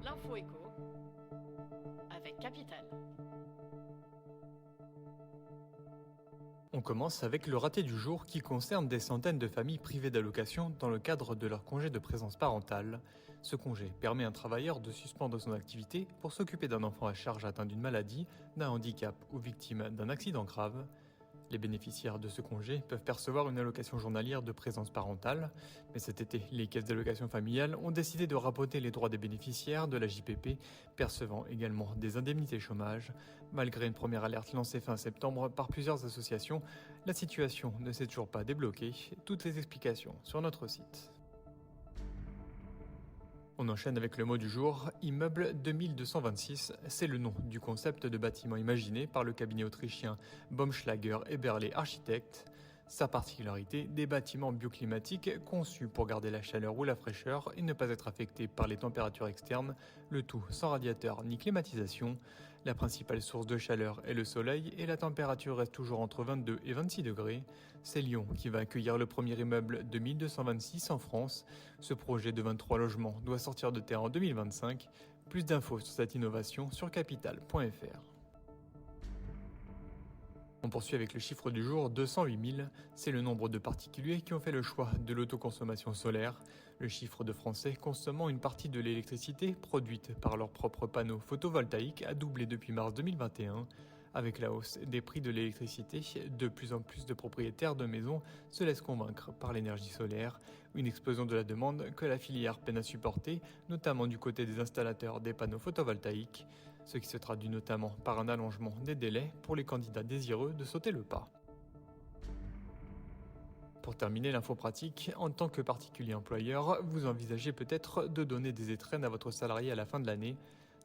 l'info éco avec Capital. On commence avec le raté du jour qui concerne des centaines de familles privées d'allocation dans le cadre de leur congé de présence parentale. Ce congé permet à un travailleur de suspendre son activité pour s'occuper d'un enfant à charge atteint d'une maladie, d'un handicap ou victime d'un accident grave. Les bénéficiaires de ce congé peuvent percevoir une allocation journalière de présence parentale, mais cet été, les caisses d'allocation familiale ont décidé de raboter les droits des bénéficiaires de la JPP, percevant également des indemnités chômage. Malgré une première alerte lancée fin septembre par plusieurs associations, la situation ne s'est toujours pas débloquée. Toutes les explications sur notre site. On enchaîne avec le mot du jour, immeuble 2226, c'est le nom du concept de bâtiment imaginé par le cabinet autrichien Baumschlager Eberle Architect. Sa particularité, des bâtiments bioclimatiques conçus pour garder la chaleur ou la fraîcheur et ne pas être affectés par les températures externes, le tout sans radiateur ni climatisation. La principale source de chaleur est le soleil et la température reste toujours entre 22 et 26 degrés. C'est Lyon qui va accueillir le premier immeuble de 1226 en France. Ce projet de 23 logements doit sortir de terre en 2025. Plus d'infos sur cette innovation sur capital.fr. On poursuit avec le chiffre du jour, 208 000. C'est le nombre de particuliers qui ont fait le choix de l'autoconsommation solaire. Le chiffre de Français consommant une partie de l'électricité produite par leurs propres panneaux photovoltaïques a doublé depuis mars 2021. Avec la hausse des prix de l'électricité, de plus en plus de propriétaires de maisons se laissent convaincre par l'énergie solaire. Une explosion de la demande que la filière peine à supporter, notamment du côté des installateurs des panneaux photovoltaïques, ce qui se traduit notamment par un allongement des délais pour les candidats désireux de sauter le pas. Pour terminer l'info pratique, en tant que particulier employeur, vous envisagez peut-être de donner des étrennes à votre salarié à la fin de l'année.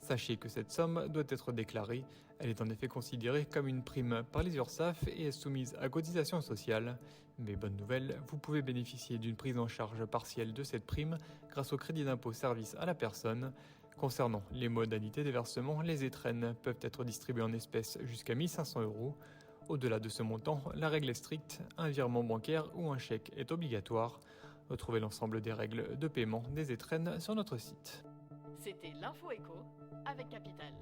Sachez que cette somme doit être déclarée. Elle est en effet considérée comme une prime par les URSSAF et est soumise à cotisation sociale. Mais bonne nouvelle, vous pouvez bénéficier d'une prise en charge partielle de cette prime grâce au crédit d'impôt service à la personne. Concernant les modalités de versement, les étrennes peuvent être distribuées en espèces jusqu'à 1 500 €. Au-delà de ce montant, la règle est stricte, un virement bancaire ou un chèque est obligatoire. Retrouvez l'ensemble des règles de paiement des étrennes sur notre site. C'était l'info éco avec Capital.